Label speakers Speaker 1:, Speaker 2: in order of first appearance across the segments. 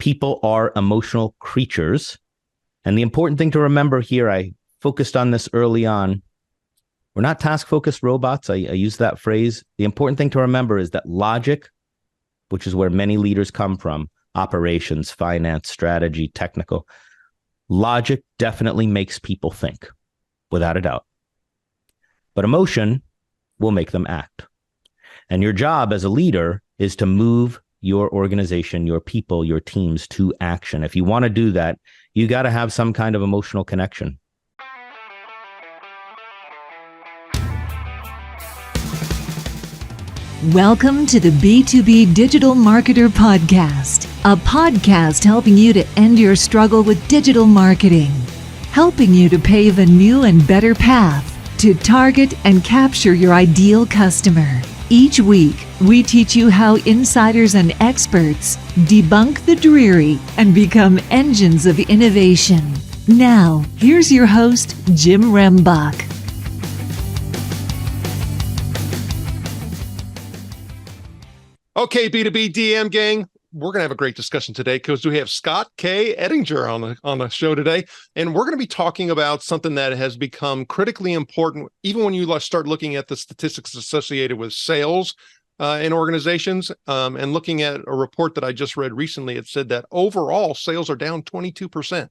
Speaker 1: People are emotional creatures. And the important thing to remember here, I focused on this early on. We're not task-focused robots. I use that phrase. The important thing to remember is that logic, which is where many leaders come from, operations, finance, strategy, technical, logic definitely makes people think, without a doubt. But emotion will make them act. And your job as a leader is to move your organization, your people, your teams to action. If you want to do that, you got to have some kind of emotional connection.
Speaker 2: Welcome to the B2B Digital Marketer Podcast, a podcast helping you to end your struggle with digital marketing, helping you to pave a new and better path to target and capture your ideal customer. Each week, we teach you how insiders and experts debunk the dreary and become engines of innovation. Now, here's your host, Jim Rembach.
Speaker 3: Okay, B2B DM gang, we're going to have a great discussion today because we have Scott Edinger on the show today, and we're going to be talking about something that has become critically important, even when you start looking at the statistics associated with sales in organizations, and looking at a report that I just read recently. It said that overall sales are down 22%.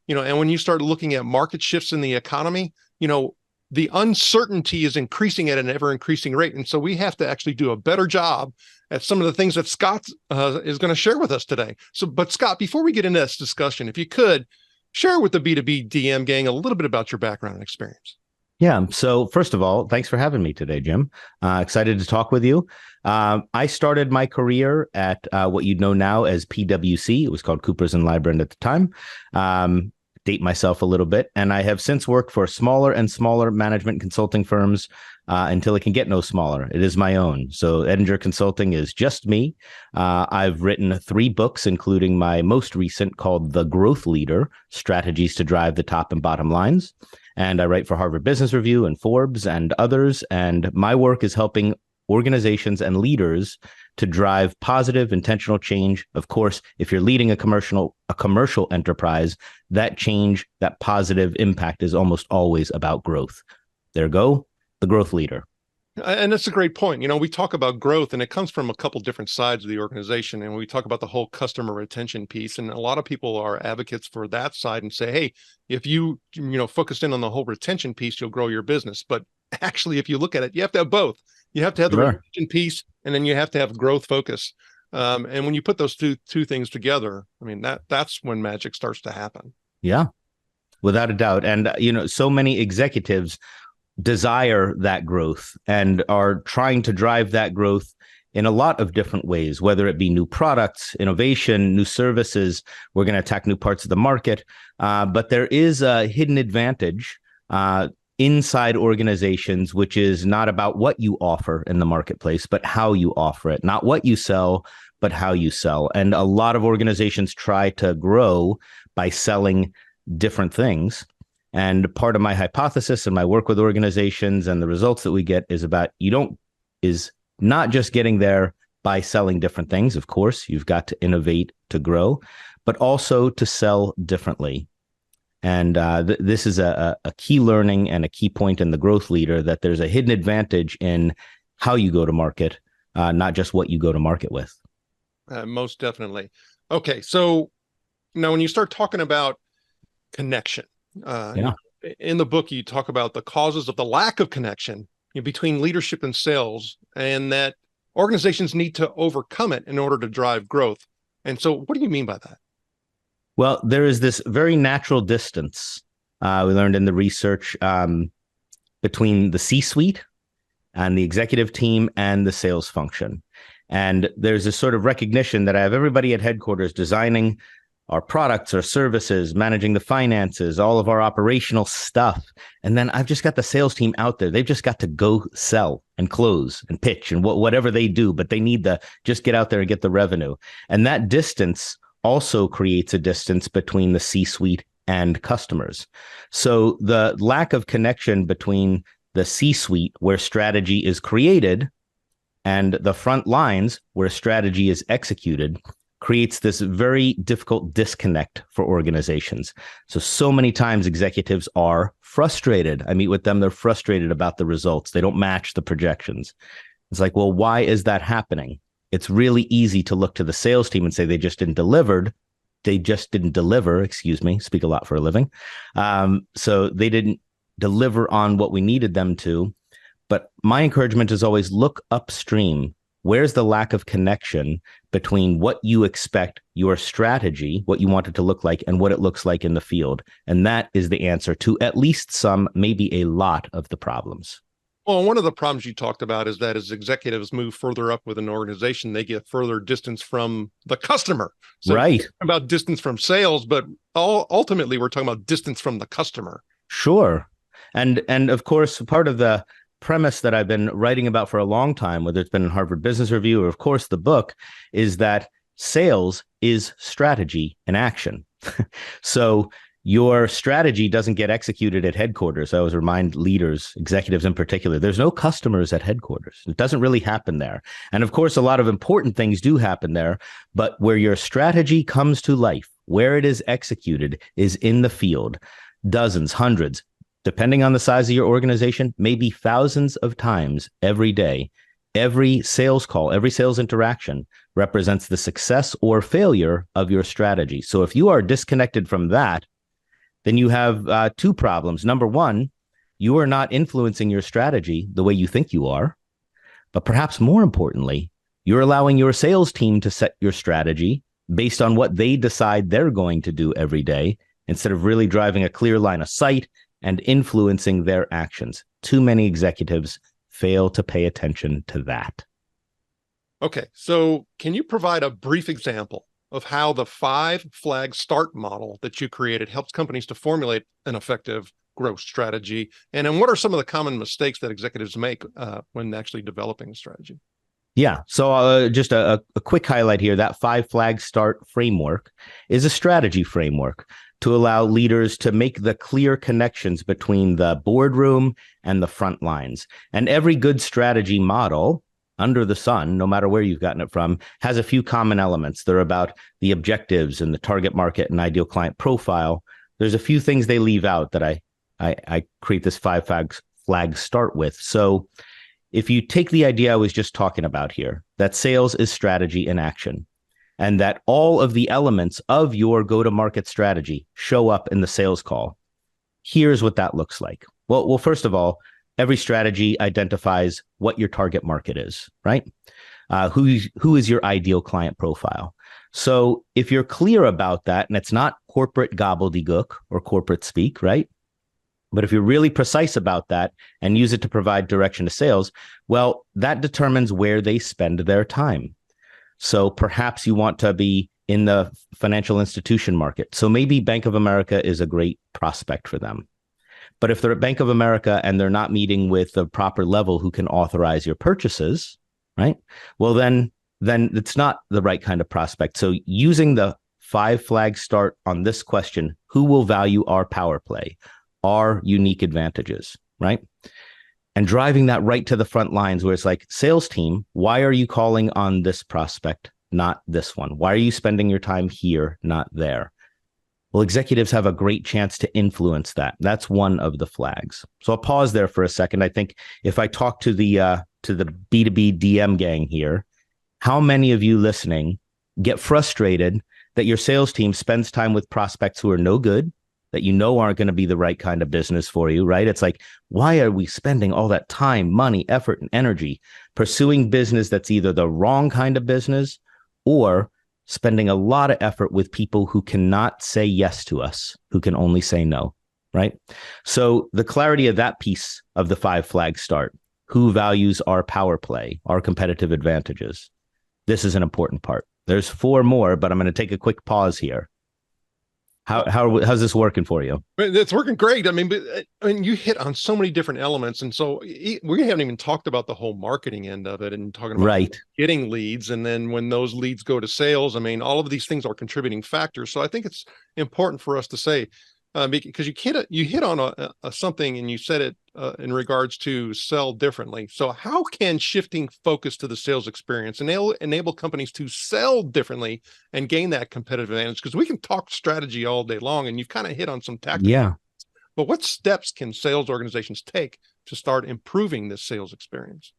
Speaker 3: And when you start looking at market shifts in the economy, the uncertainty is increasing at an ever-increasing rate. And so we have to actually do a better job at some of the things that Scott is going to share with us today. But Scott, before we get into this discussion, if you could share with the B2B DM gang a little bit about your background and experience.
Speaker 1: Yeah. So first of all, thanks for having me today, Jim. Excited to talk with you. I started my career at what you'd know now as PwC. It was called Coopers & Lybrand at the time. Date myself a little bit. And I have since worked for smaller and smaller management consulting firms until it can get no smaller. It is my own. So Edinger Consulting is just me. I've written 3 books, including my most recent called The Growth Leader, Strategies to Drive the Top and Bottom Lines. And I write for Harvard Business Review and Forbes and others. And my work is helping organizations and leaders to drive positive, intentional change. Of course, if you're leading a commercial enterprise, that change, that positive impact is almost always about growth. There go, the growth leader.
Speaker 3: And that's a great point. We talk about growth, and it comes from a couple different sides of the organization. And we talk about the whole customer retention piece. And a lot of people are advocates for that side and say, hey, if you focus in on the whole retention piece, you'll grow your business. But actually, if you look at it, you have to have both. You have to have the retention piece, and then you have to have growth focus. And when you put those two things together, I mean, that's when magic starts to happen.
Speaker 1: Yeah, without a doubt. And, so many executives desire that growth and are trying to drive that growth in a lot of different ways, whether it be new products, innovation, new services. We're going to attack new parts of the market. But there is a hidden advantage inside organizations, which is not about what you offer in the marketplace, but how you offer it, not what you sell, but how you sell. And a lot of organizations try to grow by selling different things. And part of my hypothesis and my work with organizations and the results that we get is not just getting there by selling different things. Of course, you've got to innovate to grow, but also to sell differently. And this is a key learning and a key point in the growth leader, that there's a hidden advantage in how you go to market, not just what you go to market with.
Speaker 3: Most definitely. Okay. So now when you start talking about connection, in the book, you talk about the causes of the lack of connection between leadership and sales, and that organizations need to overcome it in order to drive growth. And so what do you mean by that?
Speaker 1: Well, there is this very natural distance we learned in the research between the C-suite and the executive team and the sales function. And there's this sort of recognition that I have everybody at headquarters designing our products, our services, managing the finances, all of our operational stuff. And then I've just got the sales team out there. They've just got to go sell and close and pitch and whatever they do, but they need to just get out there and get the revenue. And that distance also creates a distance between the C-suite and customers. So the lack of connection between the C-suite, where strategy is created, and the front lines, where strategy is executed, creates this very difficult disconnect for organizations. So many times executives are frustrated. I meet with them, they're frustrated about the results. They don't match the projections. It's like, well, why is that happening? It's really easy to look to the sales team and say they just didn't deliver. They just didn't deliver, excuse me, speak a lot for a living. So they didn't deliver on what we needed them to. But my encouragement is always look upstream. Where's the lack of connection between what you expect, your strategy, what you want it to look like, and what it looks like in the field? And that is the answer to at least some, maybe a lot of the problems.
Speaker 3: Well, one of the problems you talked about is that as executives move further up with an organization, they get further distance from the customer. So
Speaker 1: right.
Speaker 3: About distance from sales, but ultimately we're talking about distance from the customer.
Speaker 1: Sure. And of course, part of the premise that I've been writing about for a long time, whether it's been in Harvard Business Review or, of course, the book, is that sales is strategy in action. So your strategy doesn't get executed at headquarters. I always remind leaders, executives in particular, there's no customers at headquarters. It doesn't really happen there. And of course, a lot of important things do happen there, but where your strategy comes to life, where it is executed, is in the field. Dozens, hundreds, depending on the size of your organization, maybe thousands of times every day. Every sales call, every sales interaction represents the success or failure of your strategy. So if you are disconnected from that, then you have two problems. Number one, you are not influencing your strategy the way you think you are. But perhaps more importantly, you're allowing your sales team to set your strategy based on what they decide they're going to do every day, instead of really driving a clear line of sight and influencing their actions. Too many executives fail to pay attention to that.
Speaker 3: Okay, so can you provide a brief example of how the 5-flag START model that you created helps companies to formulate an effective growth strategy? And then what are some of the common mistakes that executives make when actually developing a strategy?
Speaker 1: Yeah. So just a quick highlight here, that 5-flag START framework is a strategy framework to allow leaders to make the clear connections between the boardroom and the front lines. And every good strategy model under the sun, no matter where you've gotten it from, has a few common elements. They're about the objectives and the target market and ideal client profile. There's a few things they leave out that I create this 5-flag START with. So if you take the idea I was just talking about here, that sales is strategy in action, and that all of the elements of your go-to-market strategy show up in the sales call, here's what that looks like. Well, first of all, every strategy identifies what your target market is, right? Who is your ideal client profile? So if you're clear about that, and it's not corporate gobbledygook or corporate speak, right? But if you're really precise about that and use it to provide direction to sales, well, that determines where they spend their time. So perhaps you want to be in the financial institution market. So maybe Bank of America is a great prospect for them. But if they're at Bank of America and they're not meeting with the proper level who can authorize your purchases, right? Well, then it's not the right kind of prospect. So using the 5-flag START on this question, who will value our power play, our unique advantages, right? And driving that right to the front lines where it's like, sales team, why are you calling on this prospect, not this one? Why are you spending your time here, not there? Well, executives have a great chance to influence that. That's one of the flags. So I'll pause there for a second. I think if I talk to the B2B DM gang here, how many of you listening get frustrated that your sales team spends time with prospects who are no good, that you know aren't going to be the right kind of business for you, right? It's like, why are we spending all that time, money, effort, and energy pursuing business that's either the wrong kind of business or spending a lot of effort with people who cannot say yes to us, who can only say no, right? So the clarity of that piece of the 5-flag START, who values our power play, our competitive advantages, this is an important part. There's 4 more, but I'm going to take a quick pause here. How's this working for you?
Speaker 3: It's working great. I mean, you hit on so many different elements. And so we haven't even talked about the whole marketing end of it and talking about
Speaker 1: right.
Speaker 3: Getting leads. And then when those leads go to sales, I mean, all of these things are contributing factors. So I think it's important for us to say, because you hit on a something, and you said it in regards to sell differently. So how can shifting focus to the sales experience enable companies to sell differently and gain that competitive advantage? Because we can talk strategy all day long, and you've kind of hit on some tactics.
Speaker 1: Yeah.
Speaker 3: But what steps can sales organizations take to start improving this sales experience?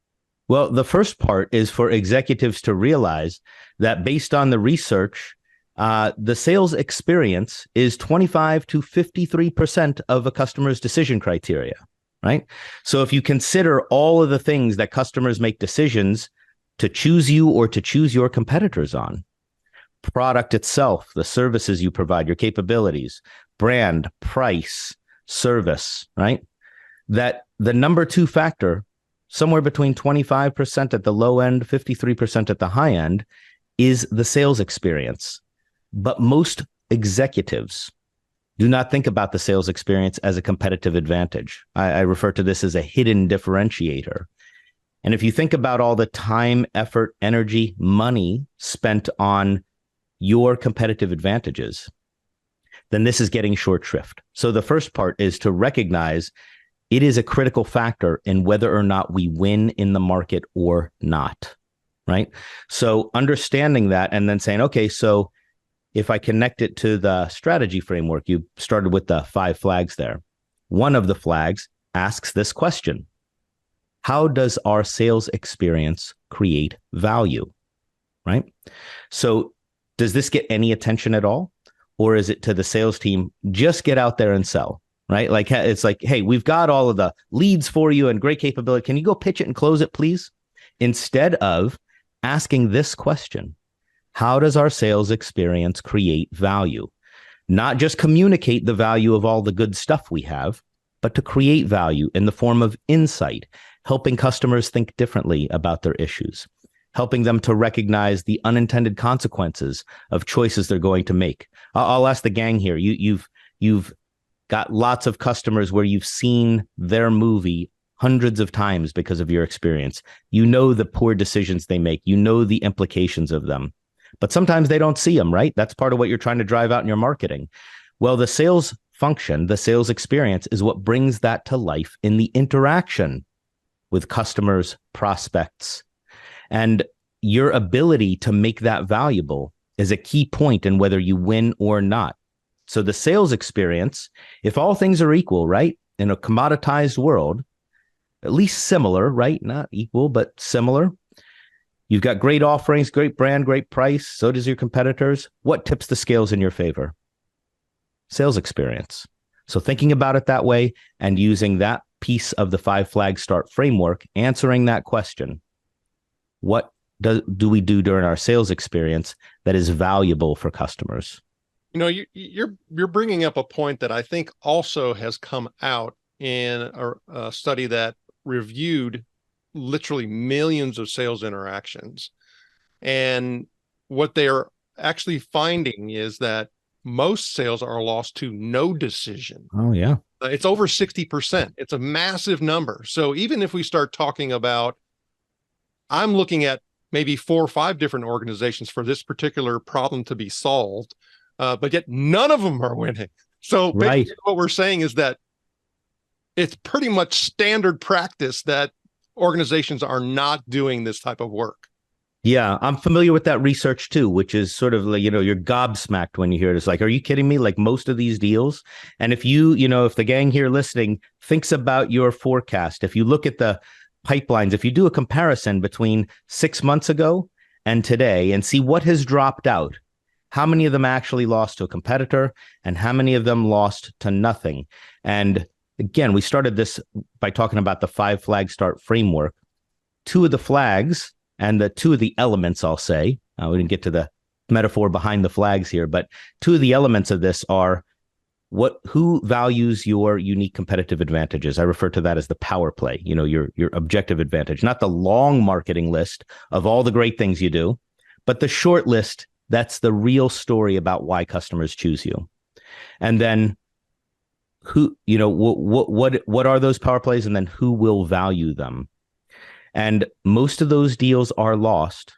Speaker 1: Well, the first part is for executives to realize that based on the research, the sales experience is 25 to 53% of a customer's decision criteria, right? So if you consider all of the things that customers make decisions to choose you or to choose your competitors on, product itself, the services you provide, your capabilities, brand, price, service, right? That the number two factor, somewhere between 25% at the low end, 53% at the high end, is the sales experience. But most executives do not think about the sales experience as a competitive advantage. I refer to this as a hidden differentiator. And if you think about all the time, effort, energy, money spent on your competitive advantages, then this is getting short shrift. So the first part is to recognize it is a critical factor in whether or not we win in the market or not, right? So understanding that and then saying, okay, so if I connect it to the strategy framework, you started with the 5 flags there. One of the flags asks this question: how does our sales experience create value, right? So does this get any attention at all? Or is it to the sales team, just get out there and sell, right? Like, it's like, hey, we've got all of the leads for you and great capability. Can you go pitch it and close it, please? Instead of asking this question: how does our sales experience create value? Not just communicate the value of all the good stuff we have, but to create value in the form of insight, helping customers think differently about their issues, helping them to recognize the unintended consequences of choices they're going to make. I'll ask the gang here. You've got lots of customers where you've seen their movie hundreds of times because of your experience. You know the poor decisions they make. You know the implications of them. But sometimes they don't see them, right? That's part of what you're trying to drive out in your marketing. Well, the sales function, the sales experience, is what brings that to life in the interaction with customers, prospects. And your ability to make that valuable is a key point in whether you win or not. So the sales experience, if all things are equal, right, in a commoditized world, at least similar, right? Not equal, but similar. You've got great offerings, great brand, great price. So does your competitors. What tips the scales in your favor? Sales experience. So thinking about it that way and using that piece of the 5 flag start framework, answering that question: what do we do during our sales experience that is valuable for customers?
Speaker 3: You know, you're bringing up a point that I think also has come out in a study that reviewed literally millions of sales interactions. And what they're actually finding is that most sales are lost to no decision.
Speaker 1: Oh, yeah.
Speaker 3: It's over 60%. It's a massive number. So even if we start talking about, I'm looking at maybe 4 or 5 different organizations for this particular problem to be solved, but yet none of them are winning. So basically what we're saying is that it's pretty much standard practice that organizations are not doing this type of work.
Speaker 1: Yeah, I'm familiar with that research too, which is sort of like, you're gobsmacked when you hear it. It's like, are you kidding me? Like most of these deals. And if if the gang here listening thinks about your forecast, if you look at the pipelines, if you do a comparison between 6 months ago and today and see what has dropped out, how many of them actually lost to a competitor and how many of them lost to nothing. And again, we started this by talking about the 5 flag start framework. 2 of the flags and the 2 of the elements, I'll say, we didn't get to the metaphor behind the flags here, but 2 of the elements of this are who values your unique competitive advantages. I refer to that as the power play, your objective advantage, not the long marketing list of all the great things you do, but the short list. That's the real story about why customers choose you. And then what are those power plays, and then who will value them? And most of those deals are lost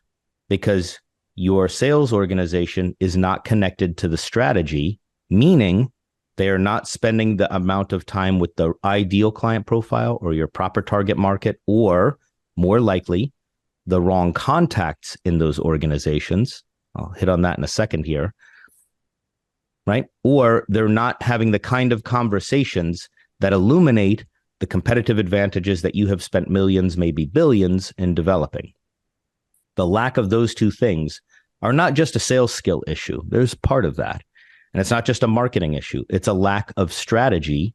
Speaker 1: because your sales organization is not connected to the strategy, meaning They are not spending the amount of time with the ideal client profile or your proper target market, or more likely, the wrong contacts in those organizations. I'll hit on that in a second here, right? Or they're not having the kind of conversations that illuminate the competitive advantages that you have spent millions, maybe billions, in developing. The lack of those two things are not just a sales skill issue. There's part of that. And it's not just a marketing issue. It's a lack of strategy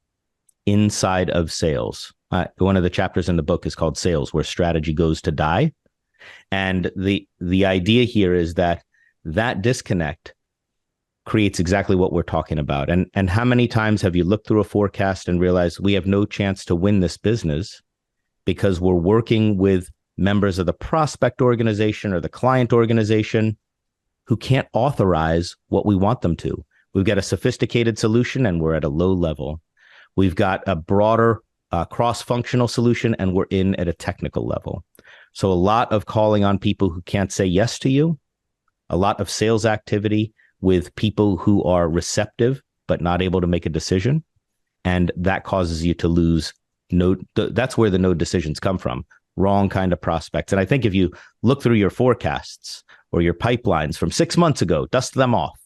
Speaker 1: inside of sales. One of the chapters in the book is called Sales, where strategy goes to die. And the idea here is that disconnect creates exactly what we're talking about. And how many times have you looked through a forecast and realized we have no chance to win this business because we're working with members of the prospect organization or the client organization who can't authorize what we want them to? We've got a sophisticated solution and we're at a low level. We've got a broader cross-functional solution and we're in at a technical level. So a lot of calling on people who can't say yes to you, a lot of sales activity with people who are receptive but not able to make a decision. And that causes you to lose that's where the no decisions come from. Wrong kind of prospects. And I think if you look through your forecasts or your pipelines from 6 months ago, dust them off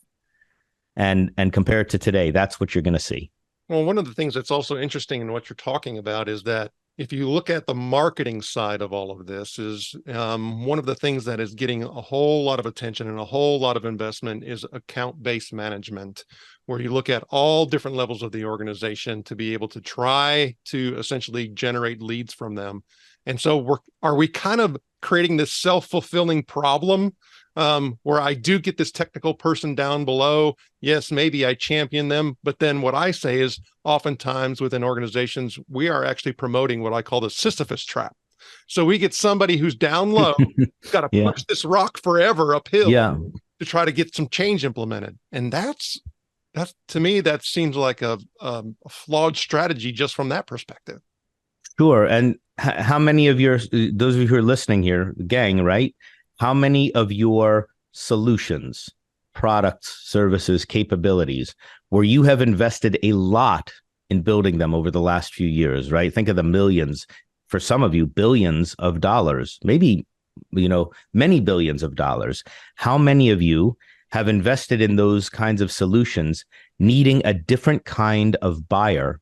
Speaker 1: and compare it to today, that's what you're going to see.
Speaker 3: Well, one of the things that's also interesting in what you're talking about is that if you look at the marketing side of all of this, is one of the things that is getting a whole lot of attention and a whole lot of investment is account-based management, where you look at all different levels of the organization to be able to try to essentially generate leads from them. And so are we kind of creating this self-fulfilling problem where I do get this technical person down below? Yes, maybe I champion them. But then what I say is oftentimes within organizations, we are actually promoting what I call the Sisyphus trap. So we get somebody who's down low, got to push this rock forever uphill to try to get some change implemented. And that's to me, that seems like a flawed strategy just from that perspective.
Speaker 1: Sure. And how many of those of you who are listening here, gang, right? How many of your solutions, products, services, capabilities, where you have invested a lot in building them over the last few years, right? Think of the millions, for some of you, billions of dollars, maybe, many billions of dollars. How many of you have invested in those kinds of solutions, needing a different kind of buyer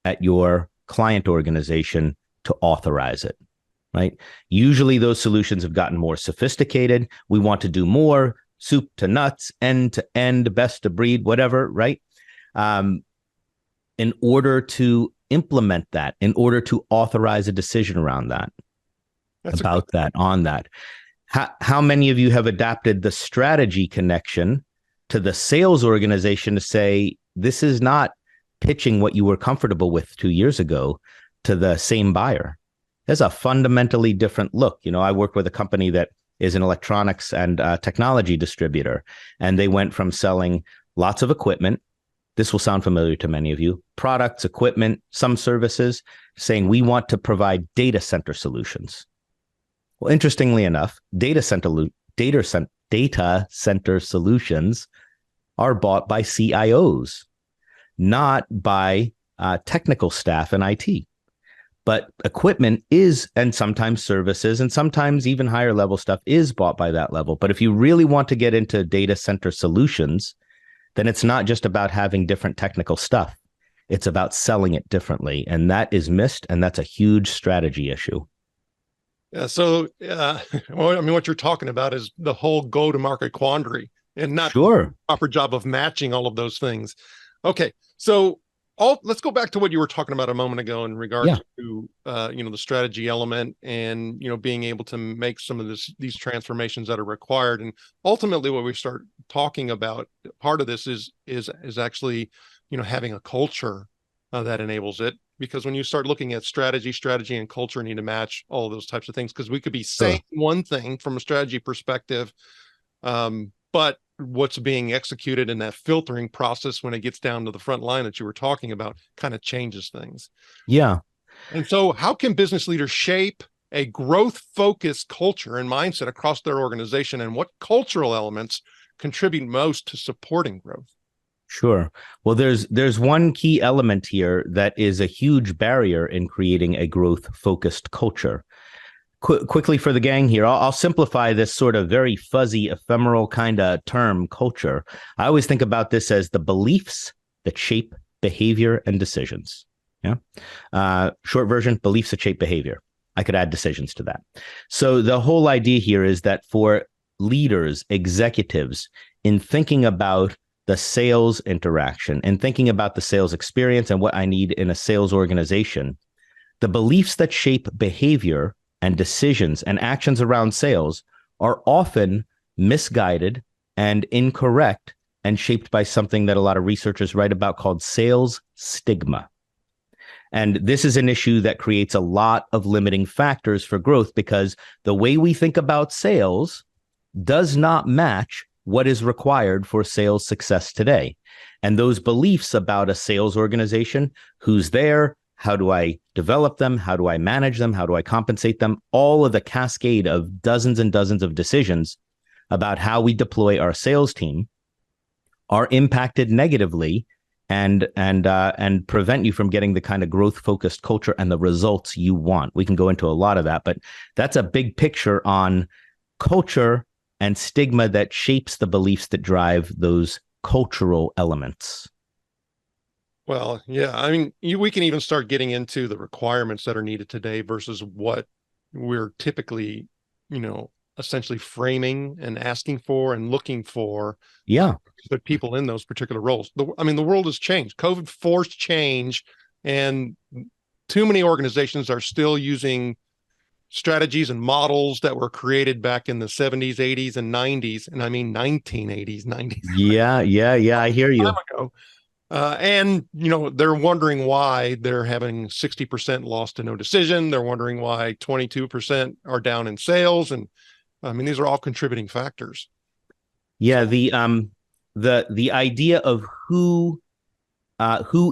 Speaker 1: at your client organization to authorize it, right? Usually those solutions have gotten more sophisticated. We want to do more, soup to nuts, end to end, best of breed, whatever, right? In order to implement that, in order to authorize a decision around that, on that. How many of you have adapted the strategy connection to the sales organization to say, this is not pitching what you were comfortable with 2 years ago to the same buyer? There's a fundamentally different look. I work with a company that is an electronics and technology distributor, and they went from selling lots of equipment. This will sound familiar to many of you, products, equipment, some services, saying we want to provide data center solutions. Well, interestingly enough, data center solutions are bought by CIOs, not by technical staff in IT. But equipment is, and sometimes services, and sometimes even higher level stuff is bought by that level. But if you really want to get into data center solutions, then it's not just about having different technical stuff. It's about selling it differently. And that is missed. And that's a huge strategy issue.
Speaker 3: Yeah. So, what you're talking about is the whole go-to-market quandary and not the proper job of matching all of those things. Okay. So, let's go back to what you were talking about a moment ago in regards to, the strategy element and, being able to make some of these transformations that are required. And ultimately what we start talking about, part of this is actually, having a culture that enables it. Because when you start looking at strategy and culture need to match all of those types of things, because we could be saying one thing from a strategy perspective, but what's being executed in that filtering process when it gets down to the front line that you were talking about kind of changes things.
Speaker 1: Yeah.
Speaker 3: And so how can business leaders shape a growth-focused culture and mindset across their organization, and what cultural elements contribute most to supporting growth?
Speaker 1: Sure. Well, there's one key element here that is a huge barrier in creating a growth-focused culture. Quickly for the gang here, I'll simplify this sort of very fuzzy, ephemeral kind of term, culture. I always think about this as the beliefs that shape behavior and decisions. Yeah. Short version, beliefs that shape behavior. I could add decisions to that. So the whole idea here is that for leaders, executives, in thinking about the sales interaction and thinking about the sales experience and what I need in a sales organization, the beliefs that shape behavior and decisions and actions around sales are often misguided and incorrect and shaped by something that a lot of researchers write about called sales stigma. And this is an issue that creates a lot of limiting factors for growth because the way we think about sales does not match what is required for sales success today. And those beliefs about a sales organization, who's there, how do I develop them, how do I manage them, how do I compensate them, all of the cascade of dozens and dozens of decisions about how we deploy our sales team are impacted negatively and prevent you from getting the kind of growth-focused culture and the results you want. We can go into a lot of that, but that's a big picture on culture and stigma that shapes the beliefs that drive those cultural elements.
Speaker 3: Well, yeah, I mean, we can even start getting into the requirements that are needed today versus what we're typically, essentially framing and asking for and looking for.
Speaker 1: Yeah.
Speaker 3: The people in those particular roles. The world has changed. COVID forced change, and too many organizations are still using strategies and models that were created back in the 70s, 80s, and 90s. And I mean 1980s, 90s.
Speaker 1: Yeah. I hear you.
Speaker 3: Time ago. And they're wondering why they're having 60% loss to no decision. They're wondering why 22% are down in sales. And I mean, these are all contributing factors.
Speaker 1: Yeah. The idea of who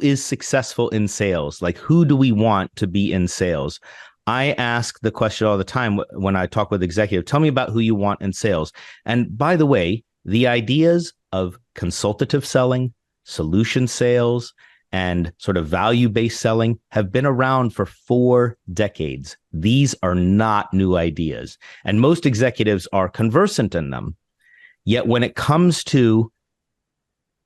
Speaker 1: is successful in sales, like who do we want to be in sales? I ask the question all the time when I talk with executives, tell me about who you want in sales. And by the way, the ideas of consultative selling, solution sales, and sort of value-based selling have been around for 4 decades. These are not new ideas, and most executives are conversant in them. Yet when it comes to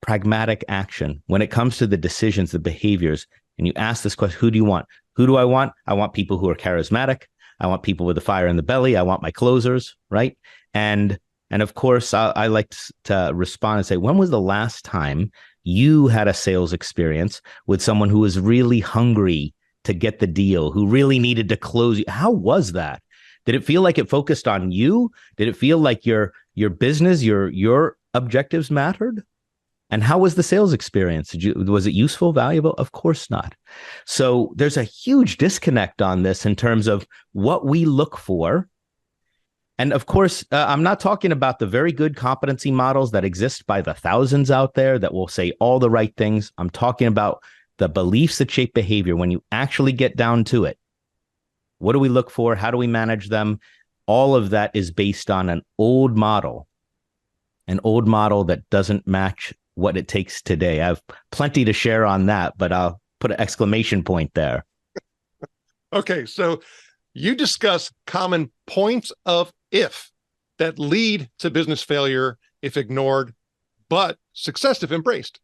Speaker 1: pragmatic action, when it comes to the decisions, the behaviors, and you ask this question, who do you want? Who do I want? I want people who are charismatic. I want people with a fire in the belly. I want my closers, right? And of course, I like to respond and say, when was the last time you had a sales experience with someone who was really hungry to get the deal, who really needed to close you? How was that? Did it feel like it focused on you? Did it feel like your business, your objectives mattered? And how was the sales experience? Was it useful, valuable? Of course not. So there's a huge disconnect on this in terms of what we look for. And of course, I'm not talking about the very good competency models that exist by the thousands out there that will say all the right things. I'm talking about the beliefs that shape behavior. When you actually get down to it, what do we look for? How do we manage them? All of that is based on an old model that doesn't match what it takes today. I have plenty to share on that, but I'll put an exclamation point there.
Speaker 3: Okay, so you discuss common points of if that lead to business failure if ignored, but success if embraced.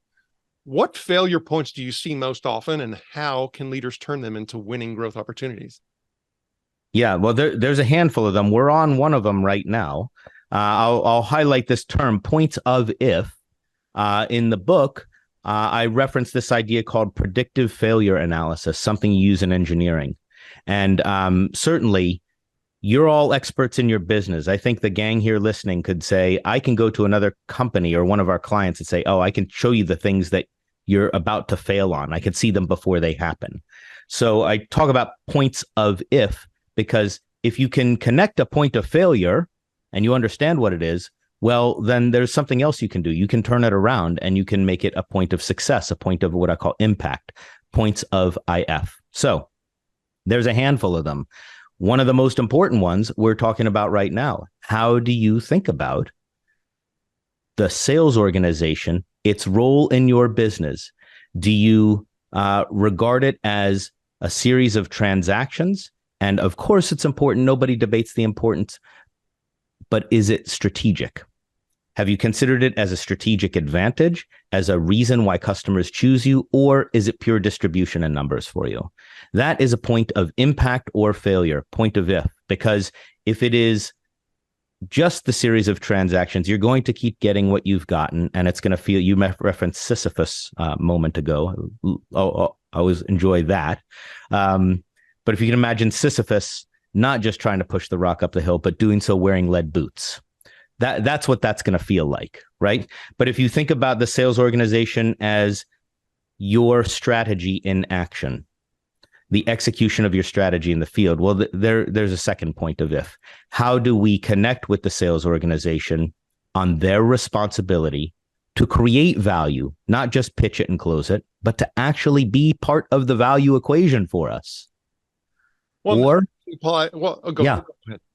Speaker 3: What failure points do you see most often, and how can leaders turn them into winning growth opportunities?
Speaker 1: Yeah, well, there's a handful of them. We're on one of them right now. I'll highlight this term, points of if. In the book, I reference this idea called predictive failure analysis, something you use in engineering. And certainly, you're all experts in your business. I think the gang here listening could say, I can go to another company or one of our clients and say, oh, I can show you the things that you're about to fail on. I can see them before they happen. So I talk about points of if, because if you can connect a point of failure and you understand what it is, well, then there's something else you can do. You can turn it around and you can make it a point of success, a point of what I call impact, points of IF. So there's a handful of them. One of the most important ones we're talking about right now. How do you think about the sales organization, its role in your business. Do you regard it as a series of transactions? And of course, it's important. Nobody debates the importance. But is it strategic? Have you considered it as a strategic advantage, as a reason why customers choose you, or is it pure distribution and numbers for you? That is a point of impact or failure, point of if, because if it is just the series of transactions, you're going to keep getting what you've gotten, and it's going to feel, you referenced Sisyphus a moment ago. I always enjoy that. But if you can imagine Sisyphus not just trying to push the rock up the hill, but doing so wearing lead boots, that's what that's going to feel like, right? But if you think about the sales organization as your strategy in action, the execution of your strategy in the field, well, there's a second point of if. How do we connect with the sales organization on their responsibility to create value, not just pitch it and close it, but to actually be part of the value equation for us?
Speaker 3: Well,
Speaker 1: Go ahead.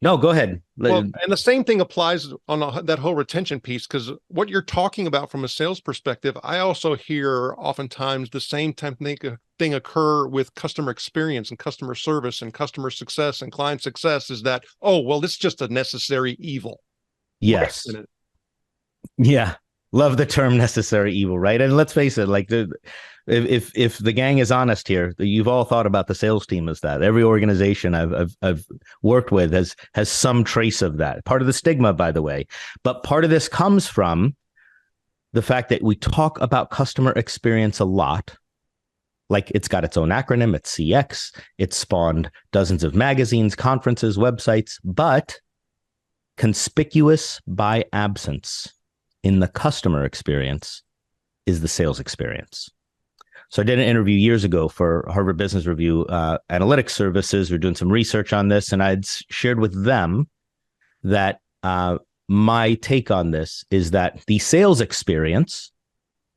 Speaker 1: No, go ahead.
Speaker 3: Well, and the same thing applies on that whole retention piece, because what you're talking about from a sales perspective, I also hear oftentimes the same thing occur with customer experience and customer service and customer success and client success, is that, oh, well, this is just a necessary evil.
Speaker 1: Yes. Yeah. Love the term necessary evil, right? And let's face it, like if the gang is honest here, you've all thought about the sales team as that. Every organization I've worked with has some trace of that. Part of the stigma, by the way. But part of this comes from the fact that we talk about customer experience a lot. Like, it's got its own acronym, it's CX. It's spawned dozens of magazines, conferences, websites, but conspicuous by absence in the customer experience is the sales experience. So I did an interview years ago for Harvard Business Review Analytics Services. We're doing some research on this, and I'd shared with them that my take on this is that the sales experience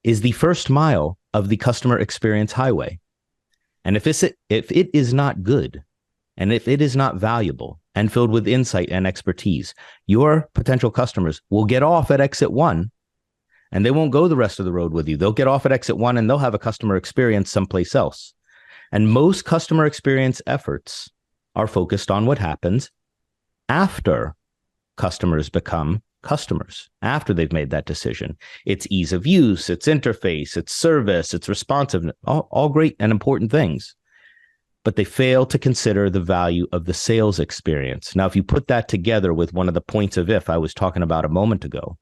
Speaker 1: is the first mile of the customer experience highway. And if it is not good, and if it is not valuable and filled with insight and expertise, your potential customers will get off at exit 1 and they won't go the rest of the road with you. They'll get off at exit 1 and they'll have a customer experience someplace else. And most customer experience efforts are focused on what happens after customers become customers, after they've made that decision. It's ease of use, it's interface, it's service, it's responsiveness, all great and important things. But they fail to consider the value of the sales experience. Now, if you put that together with one of the points of if I was talking about a moment ago,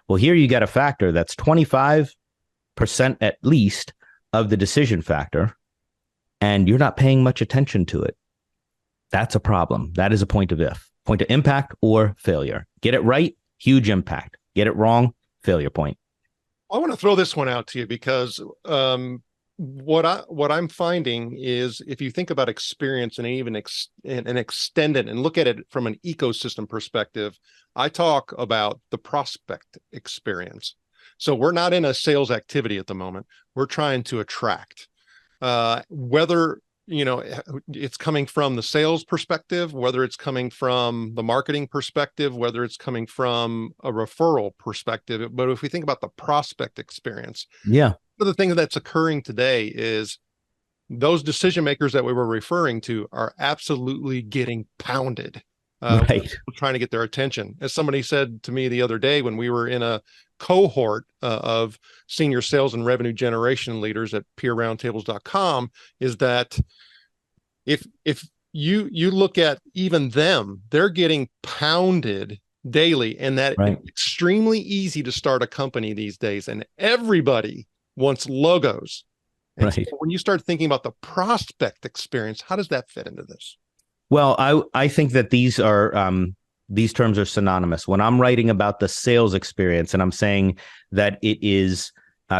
Speaker 1: well, here you get a factor that's 25% at least of the decision factor, and you're not paying much attention to it. That's a problem. That is a point of if. Point of impact or failure. Get it right, huge impact. Get it wrong, failure point.
Speaker 3: I want to throw this one out to you because what I'm finding is, if you think about experience and even extend it and look at it from an ecosystem perspective, I talk about the prospect experience. So we're not in a sales activity at the moment. We're trying to attract, whether it's coming from the sales perspective, whether it's coming from the marketing perspective, whether it's coming from a referral perspective. But if we think about the prospect experience,
Speaker 1: yeah.
Speaker 3: One of the things that's occurring today is those decision makers that we were referring to are absolutely getting pounded,
Speaker 1: right,
Speaker 3: trying to get their attention. As somebody said to me the other day when we were in a cohort of senior sales and revenue generation leaders at peerroundtables.com, is that if you look at even them, they're getting pounded daily, and that it's extremely easy to start a company these days, and everybody wants logos. And so when you start thinking about the prospect experience, how does that fit into this?
Speaker 1: Well, I think that these terms are synonymous. When I'm writing about the sales experience and I'm saying that it is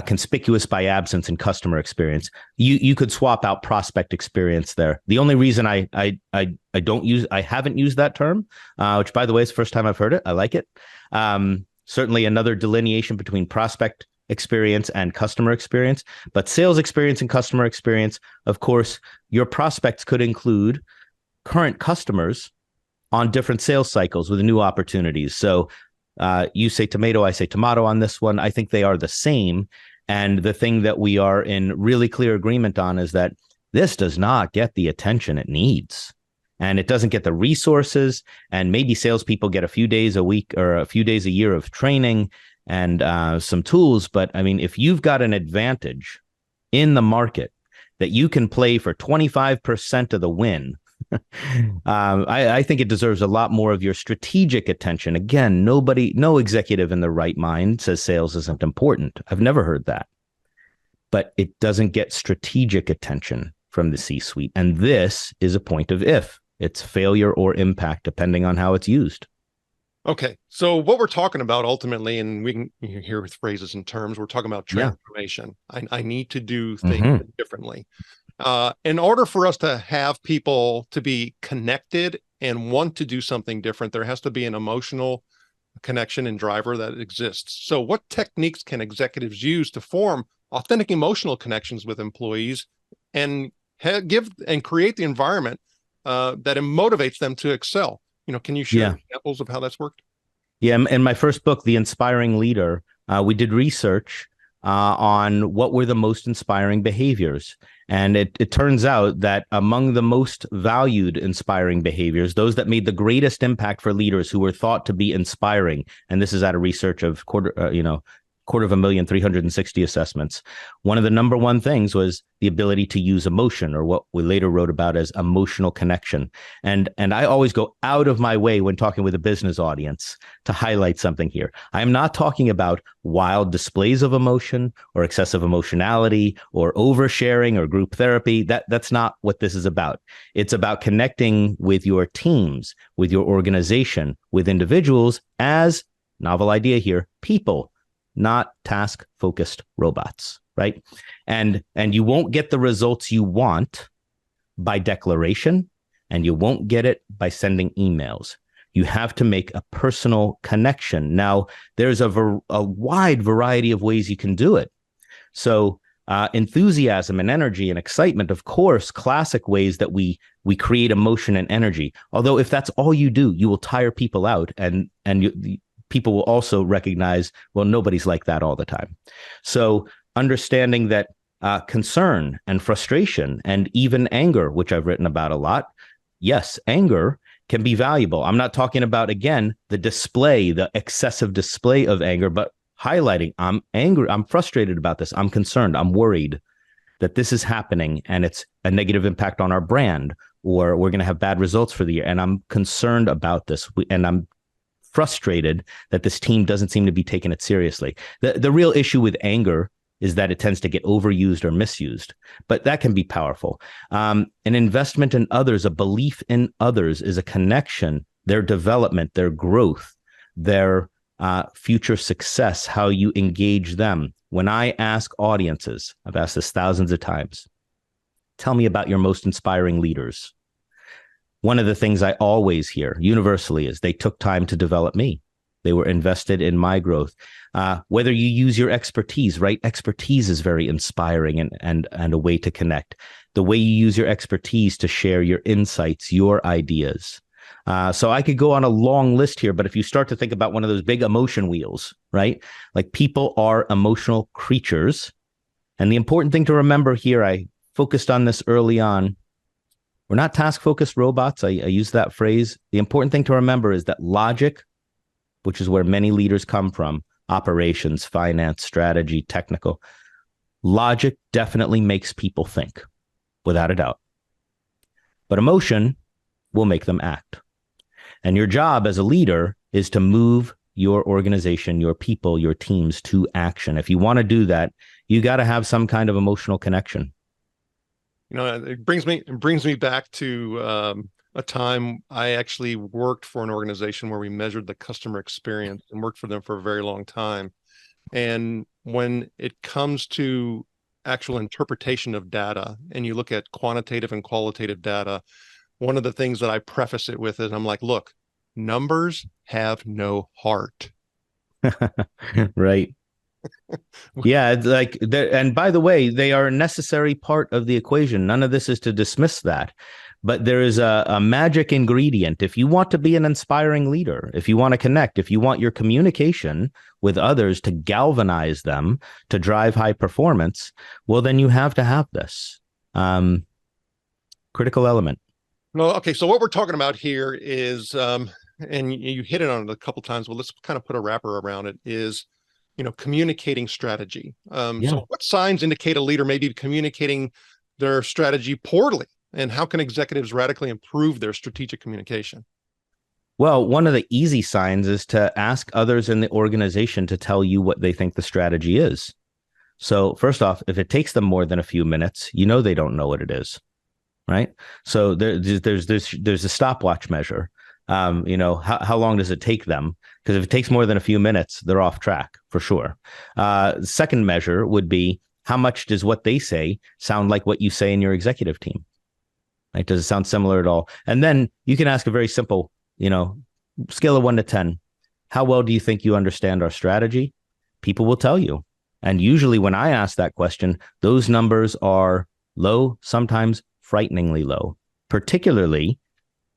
Speaker 1: conspicuous by absence in customer experience, you could swap out prospect experience there. The only reason I haven't used that term, which by the way is the first time I've heard it. I like it. Certainly another delineation between prospect experience and customer experience, but sales experience and customer experience, of course, your prospects could include current customers on different sales cycles with new opportunities. So You say tomato, I say tomato on this one. I think they are the same. And the thing that we are in really clear agreement on is that this does not get the attention it needs. And it doesn't get the resources. And maybe salespeople get a few days a week or a few days a year of training and some tools. But I mean, if you've got an advantage in the market that you can play for 25% of the win, I think it deserves a lot more of your strategic attention. Again, no executive in their right mind says sales isn't important. I've never heard that. But it doesn't get strategic attention from the C-suite. And this is a point of if. It's failure or impact, depending on how it's used.
Speaker 3: Okay. So what we're talking about ultimately, and we can hear with phrases and terms, we're talking about transformation. I need to do things differently. In order for us to have people to be connected and want to do something different, there has to be an emotional connection and driver that exists. So what techniques can executives use to form authentic emotional connections with employees and give and create the environment that motivates them to excel? Can you share examples of how that's worked?
Speaker 1: Yeah. In my first book, The Inspiring Leader, we did research on what were the most inspiring behaviors. And it turns out that among the most valued inspiring behaviors, those that made the greatest impact for leaders who were thought to be inspiring, and this is out of research of 250,360 assessments. One of the number one things was the ability to use emotion, or what we later wrote about as emotional connection. And I always go out of my way when talking with a business audience to highlight something here. I am not talking about wild displays of emotion or excessive emotionality or oversharing or group therapy. That's not what this is about. It's about connecting with your teams, with your organization, with individuals as, novel idea here, people, not task-focused robots, right? And you won't get the results you want by declaration, and you won't get it by sending emails. You have to make a personal connection. Now, there's a wide variety of ways you can do it. So enthusiasm and energy and excitement, of course, classic ways that we create emotion and energy. Although if that's all you do, you will tire people out, and people will also recognize, well, nobody's like that all the time. So understanding that concern and frustration and even anger, which I've written about a lot, yes, anger can be valuable. I'm not talking about, again, the excessive display of anger, but highlighting, I'm angry, I'm frustrated about this, I'm concerned, I'm worried that this is happening and it's a negative impact on our brand, or we're going to have bad results for the year. And I'm concerned about this. And I'm frustrated that this team doesn't seem to be taking it seriously. The real issue with anger is that it tends to get overused or misused, but that can be powerful. An investment in others, a belief in others, is a connection, their development, their growth, their future success, how you engage them. When I ask audiences, I've asked this thousands of times, tell me about your most inspiring leaders. One of the things I always hear universally is they took time to develop me. They were invested in my growth. Whether you use your expertise, right? Expertise is very inspiring and a way to connect. The way you use your expertise to share your insights, your ideas. So I could go on a long list here, but if you start to think about one of those big emotion wheels, right? Like, people are emotional creatures. And the important thing to remember here, I focused on this early on, we're not task-focused robots. I use that phrase. The important thing to remember is that logic, which is where many leaders come from, operations, finance, strategy, technical, logic definitely makes people think, without a doubt. But emotion will make them act. And your job as a leader is to move your organization, your people, your teams to action. If you want to do that, you got to have some kind of emotional connection.
Speaker 3: It brings me back to a time I actually worked for an organization where we measured the customer experience and worked for them for a very long time. And when it comes to actual interpretation of data, and you look at quantitative and qualitative data, one of the things that I preface it with is, I'm like, look, numbers have no heart.
Speaker 1: Right. Yeah, and by the way, they are a necessary part of the equation. None of this is to dismiss that, but there is a magic ingredient. If you want to be an inspiring leader, if you want to connect, if you want your communication with others to galvanize them to drive high performance, well, then you have to have this critical element.
Speaker 3: No, okay. So what we're talking about here is, and you hit it on it a couple times, but let's kind of put a wrapper around it, is communicating strategy. So what signs indicate a leader may be communicating their strategy poorly, and how can executives radically improve their strategic communication?
Speaker 1: Well, one of the easy signs is to ask others in the organization to tell you what they think the strategy is. So first off, if it takes them more than a few minutes, they don't know what it is, right? So there's a stopwatch measure. How long does it take them? Because if it takes more than a few minutes, they're off track for sure. Second measure would be, how much does what they say sound like what you say in your executive team? Right? Does it sound similar at all? And then you can ask a very simple, scale of 1 to 10. How well do you think you understand our strategy? People will tell you. And usually when I ask that question, those numbers are low, sometimes frighteningly low, particularly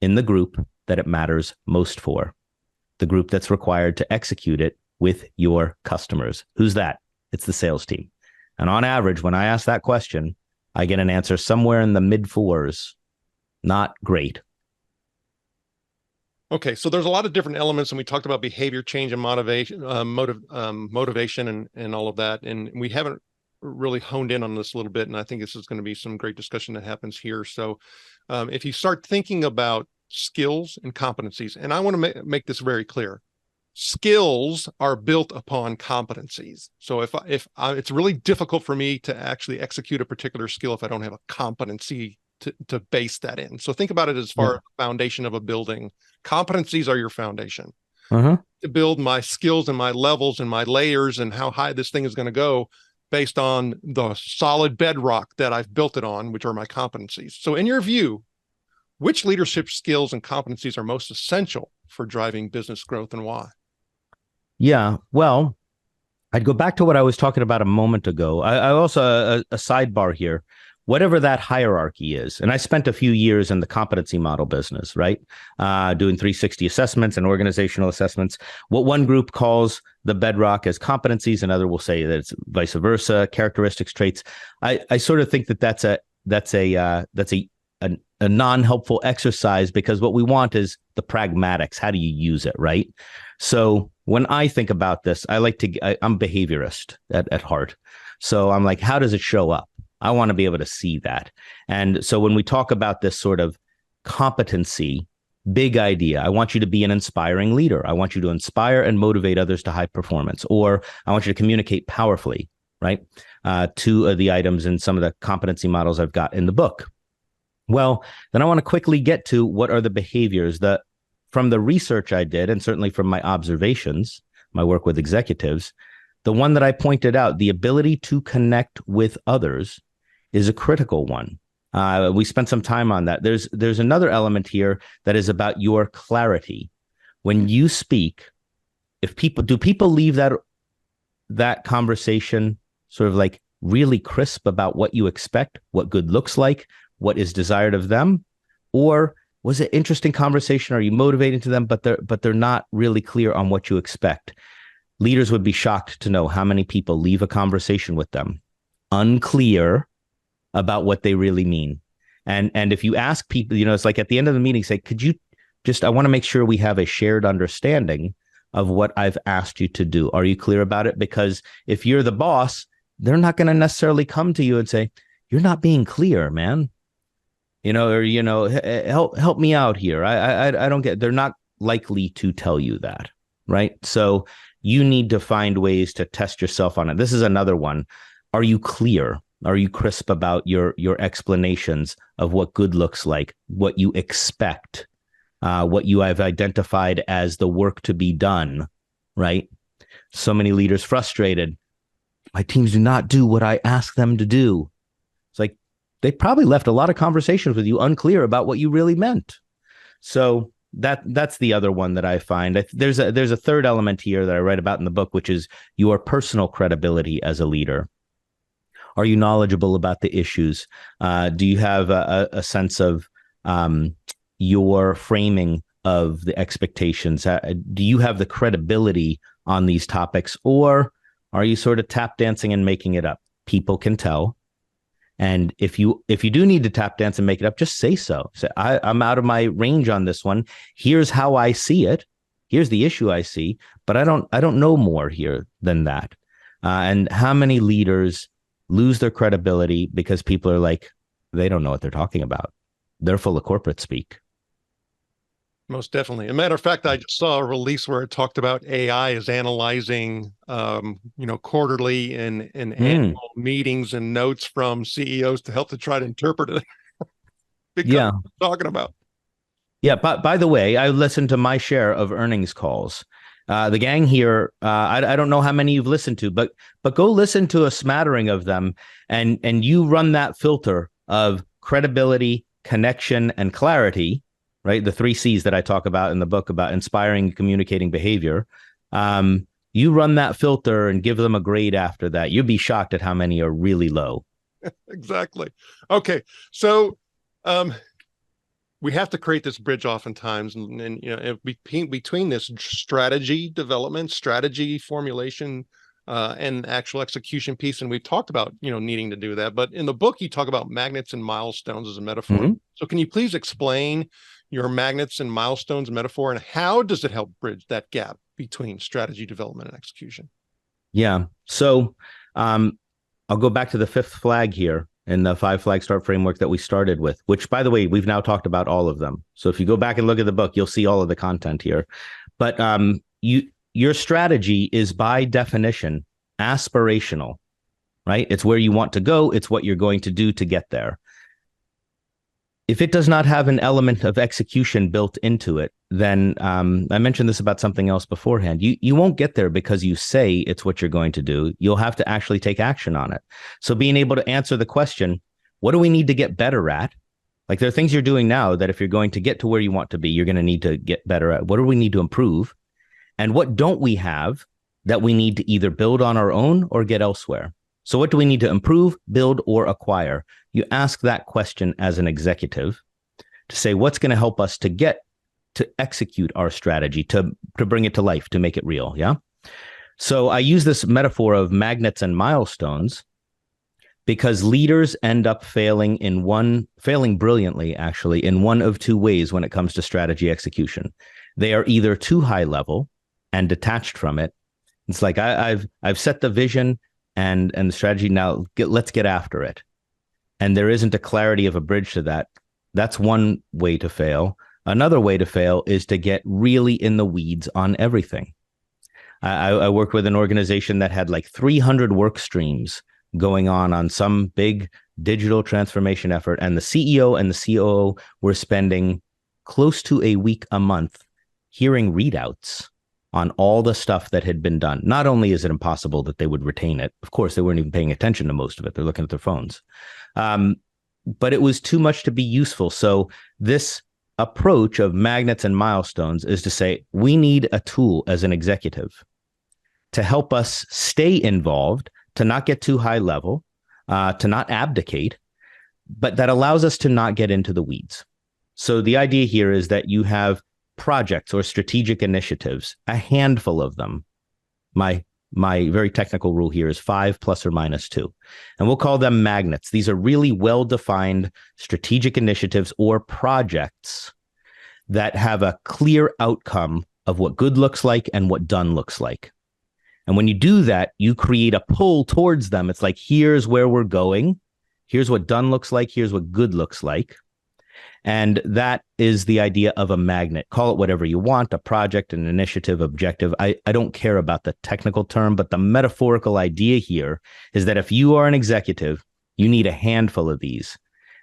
Speaker 1: in the group that it matters most for, the group that's required to execute it with your customers. Who's that? It's the sales team. And on average, when I ask that question, I get an answer somewhere in the mid-4s. Not great.
Speaker 3: Okay, so there's a lot of different elements, and we talked about behavior change and motivation, motivation, and all of that, and we haven't really honed in on this a little bit. And I think this is going to be some great discussion that happens here. So, if you start thinking about skills and competencies, and I want to make this very clear, skills are built upon competencies. So if it's really difficult for me to actually execute a particular skill if I don't have a competency to base that in. So think about it as far as the foundation of a building. Competencies are your foundation. To build my skills and my levels and my layers and how high this thing is going to go based on the solid bedrock that I've built it on, which are my competencies. So in your view, which leadership skills and competencies are most essential for driving business growth, and why?
Speaker 1: Yeah, well, I'd go back to what I was talking about a moment ago. I also, a sidebar here, whatever that hierarchy is. And I spent a few years in the competency model business, right? Doing 360 assessments and organizational assessments. What one group calls the bedrock as competencies, another will say that it's vice versa, characteristics, traits. I sort of think that that's a non-helpful exercise, because what we want is the pragmatics. How do you use it, right? So when I think about this, I'm behaviorist at heart. So I'm like, how does it show up? I want to be able to see that. And so when we talk about this sort of competency, big idea, I want you to be an inspiring leader. I want you to inspire and motivate others to high performance, or I want you to communicate powerfully, right? Two of the items in some of the competency models I've got in the book. Well, then I want to quickly get to what are the behaviors that, from the research I did, and certainly from my observations, my work with executives, the one that I pointed out, the ability to connect with others, is a critical one. We spent some time on that. There's another element here that is about your clarity. When you speak, do people leave that conversation sort of like really crisp about what you expect, what good looks like, what is desired of them? Or was it interesting conversation? Are you motivating to them, but they're not really clear on what you expect? Leaders would be shocked to know how many people leave a conversation with them unclear about what they really mean. And if you ask people, it's like at the end of the meeting, say, could you I want to make sure we have a shared understanding of what I've asked you to do. Are you clear about it? Because if you're the boss, they're not going to necessarily come to you and say, you're not being clear, man. Help me out here. I don't get, they're not likely to tell you that, right? So you need to find ways to test yourself on it. This is another one. Are you clear? Are you crisp about your explanations of what good looks like, what you expect, what you have identified as the work to be done, right? So many leaders frustrated. My teams do not do what I ask them to do. It's like, they probably left a lot of conversations with you unclear about what you really meant. So that's the other one that I find. There's a third element here that I write about in the book, which is your personal credibility as a leader. Are you knowledgeable about the issues? Do you have a sense of your framing of the expectations? Do you have the credibility on these topics, or are you sort of tap dancing and making it up? People can tell. And if you do need to tap dance and make it up, just say so. Say, I'm out of my range on this one. Here's how I see it. Here's the issue I see, but I don't know more here than that. And how many leaders lose their credibility because people are like, they don't know what they're talking about. They're full of corporate speak.
Speaker 3: Most definitely. As a matter of fact, I just saw a release where it talked about AI is analyzing, quarterly and annual meetings and notes from CEOs to help to try to interpret it.
Speaker 1: Yeah,
Speaker 3: talking about.
Speaker 1: Yeah, but by the way, I listened to my share of earnings calls. The gang here, I don't know how many you've listened to, but go listen to a smattering of them, and you run that filter of credibility, connection, and clarity. Right, the 3 C's that I talk about in the book about inspiring, communicating behavior. You run that filter and give them a grade after that. You'd be shocked at how many are really low.
Speaker 3: Exactly. Okay, so we have to create this bridge oftentimes, and between this strategy development, strategy formulation, and actual execution piece. And we've talked about needing to do that. But in the book, you talk about magnets and milestones as a metaphor. Mm-hmm. So can you please explain your magnets and milestones metaphor, and how does it help bridge that gap between strategy development and execution?
Speaker 1: Yeah. So I'll go back to the 5th flag here in the 5 flag start framework that we started with, which, by the way, we've now talked about all of them. So if you go back and look at the book, you'll see all of the content here. But your strategy is by definition aspirational, right? It's where you want to go. It's what you're going to do to get there. If it does not have an element of execution built into it, then I mentioned this about something else beforehand. You won't get there because you say it's what you're going to do. You'll have to actually take action on it. So being able to answer the question, what do we need to get better at? Like, there are things you're doing now that if you're going to get to where you want to be, you're going to need to get better at. What do we need to improve? And what don't we have that we need to either build on our own or get elsewhere? So what do we need to improve, build, or acquire? You ask that question as an executive to say, what's going to help us to get to execute our strategy, to bring it to life, to make it real. Yeah. So I use this metaphor of magnets and milestones because leaders end up failing brilliantly, actually, in one of 2 ways when it comes to strategy execution. They are either too high level and detached from it. It's like, I've set the vision and the strategy. Now let's get after it. And there isn't a clarity of a bridge to that. That's one way to fail. Another way to fail is to get really in the weeds on everything. I worked with an organization that had like 300 work streams going on some big digital transformation effort. And the CEO and the COO were spending close to a week a month hearing readouts on all the stuff that had been done. Not only is it impossible that they would retain it, of course, they weren't even paying attention to most of it. They're looking at their phones. But it was too much to be useful. So this approach of magnets and milestones is to say, we need a tool as an executive to help us stay involved, to not get too high level, to not abdicate, but that allows us to not get into the weeds. So the idea here is that you have projects or strategic initiatives, a handful of them. My very technical rule here is 5 plus or minus 2. And we'll call them magnets. These are really well-defined strategic initiatives or projects that have a clear outcome of what good looks like and what done looks like. And when you do that, you create a pull towards them. It's like, here's where we're going. Here's what done looks like. Here's what good looks like. And that is the idea of a magnet. Call it whatever you want, a project, an initiative, objective. I don't care about the technical term, but the metaphorical idea here is that if you are an executive, you need a handful of these.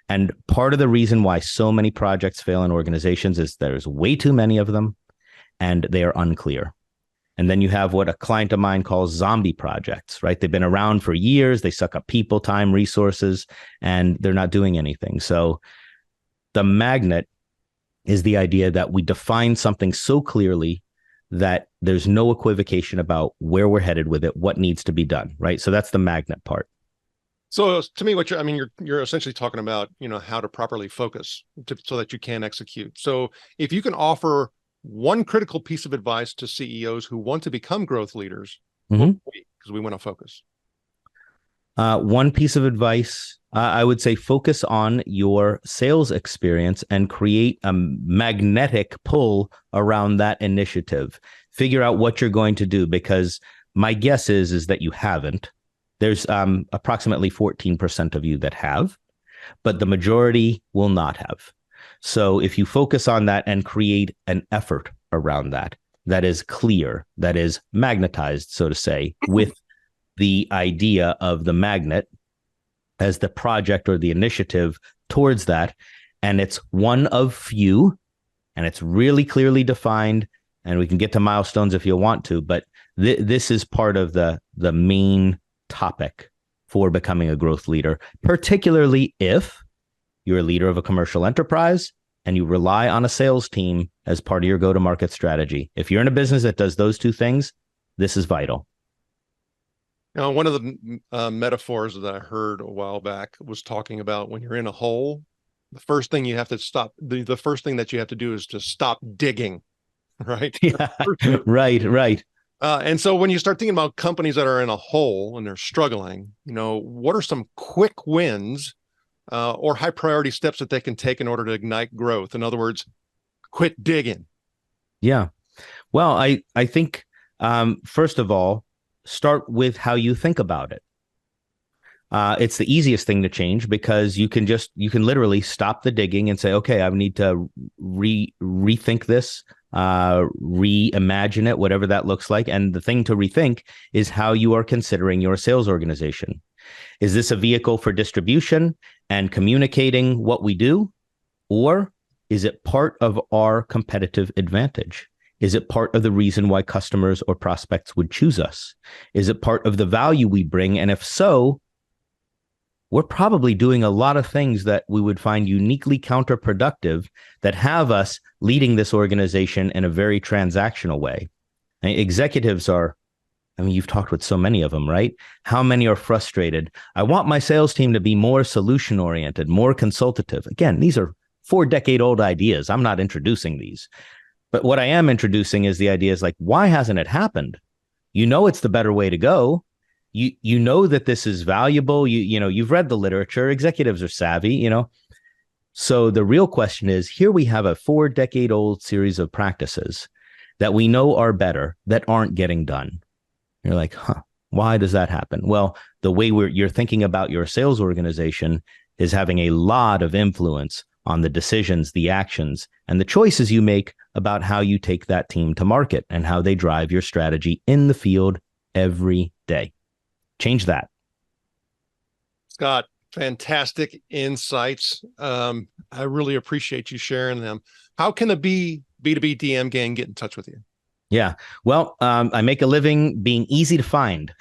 Speaker 1: And part of the reason why so many projects fail in organizations is there's way too many of them and they are unclear. And then you have what a client of mine calls zombie projects, right? They've been around for years. They suck up people, time, resources, and they're not doing anything. So the magnet is the idea that we define something so clearly that there's no equivocation about where we're headed with it, what needs to be done, right? So that's the magnet part.
Speaker 3: So to me, you're essentially talking about, how to properly focus so that you can execute. So if you can offer one critical piece of advice to CEOs who want to become growth leaders, because we want to focus.
Speaker 1: One piece of advice, I would say focus on your sales experience and create a magnetic pull around that initiative. Figure out what you're going to do, because my guess is that you haven't. There's approximately 14% of you that have, but the majority will not have. So if you focus on that and create an effort around that, that is clear, that is magnetized, so to say, with the idea of the magnet as the project or the initiative towards that, and it's one of few, and it's really clearly defined, and we can get to milestones if you want to, but this is part of the main topic for becoming a growth leader, particularly if you're a leader of a commercial enterprise and you rely on a sales team as part of your go-to-market strategy. If you're in a business that does those two things, this is vital.
Speaker 3: One of the metaphors that I heard a while back was talking about when you're in a hole, the first thing you have to stop, the first thing that you have to do is to stop digging, right?
Speaker 1: Yeah, right.
Speaker 3: And so when you start thinking about companies that are in a hole and they're struggling, what are some quick wins or high priority steps that they can take in order to ignite growth? In other words, quit digging.
Speaker 1: Yeah. Well, I think, first of all, start with how you think about it. It's the easiest thing to change, because you can literally stop the digging and say, okay, I need to rethink this, reimagine it, whatever that looks like. And the thing to rethink is how you are considering your sales organization. Is this a vehicle for distribution and communicating what we do? Or is it part of our competitive advantage? Is it part of the reason why customers or prospects would choose us? Is it part of the value we bring? And if so, we're probably doing a lot of things that we would find uniquely counterproductive that have us leading this organization in a very transactional way. And executives are, you've talked with so many of them, right? How many are frustrated? I want my sales team to be more solution oriented, more consultative. Again, these are 4-decade-old ideas. I'm not introducing these. But what I am introducing is the ideas like, why hasn't it happened? It's the better way to go. You know that this is valuable. You've read the literature. Executives are savvy, So the real question is, here we have a 4-decade-old series of practices that we know are better that aren't getting done. You're like, why does that happen? Well, the way you're thinking about your sales organization is having a lot of influence on the decisions, the actions, and the choices you make about how you take that team to market and how they drive your strategy in the field every day. Change that.
Speaker 3: Scott, fantastic insights. I really appreciate you sharing them. How can the B2B DM gang get in touch with you?
Speaker 1: Yeah. Well, I make a living being easy to find.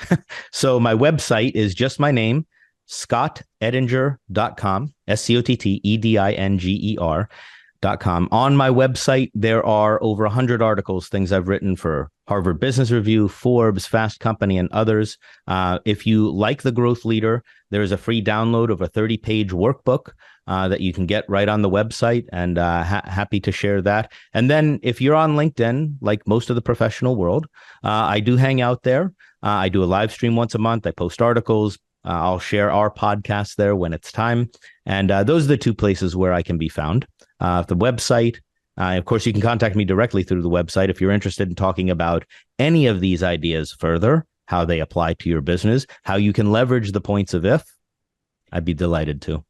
Speaker 1: So my website is just my name, scottedinger.com, SCOTTEDINGER.com. On my website, there are over 100 articles, things I've written for Harvard Business Review, Forbes, Fast Company, and others. If you like The Growth Leader, there's a free download of a 30-page workbook that you can get right on the website, and happy to share that. And then if you're on LinkedIn, like most of the professional world, I do hang out there. I do a live stream once a month. I post articles. I'll share our podcast there when it's time. And those are the two places where I can be found. The website, of course, you can contact me directly through the website if you're interested in talking about any of these ideas further, how they apply to your business, how you can leverage the points of if. I'd be delighted to.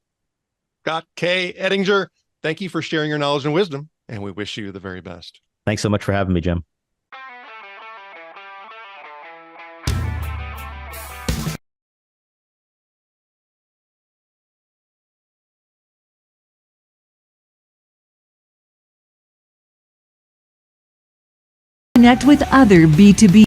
Speaker 3: Scott K. Edinger, thank you for sharing your knowledge and wisdom, and we wish you the very best.
Speaker 1: Thanks so much for having me, Jim.
Speaker 2: Connect with other B2B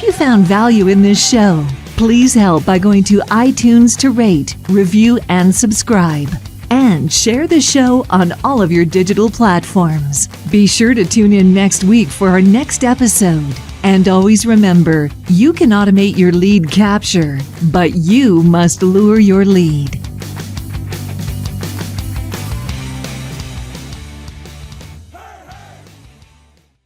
Speaker 2: you found value in this show, please help by going to iTunes to rate, review, and subscribe. And share the show on all of your digital platforms. Be sure to tune in next week for our next episode. And always remember, you can automate your lead capture, but you must lure your lead.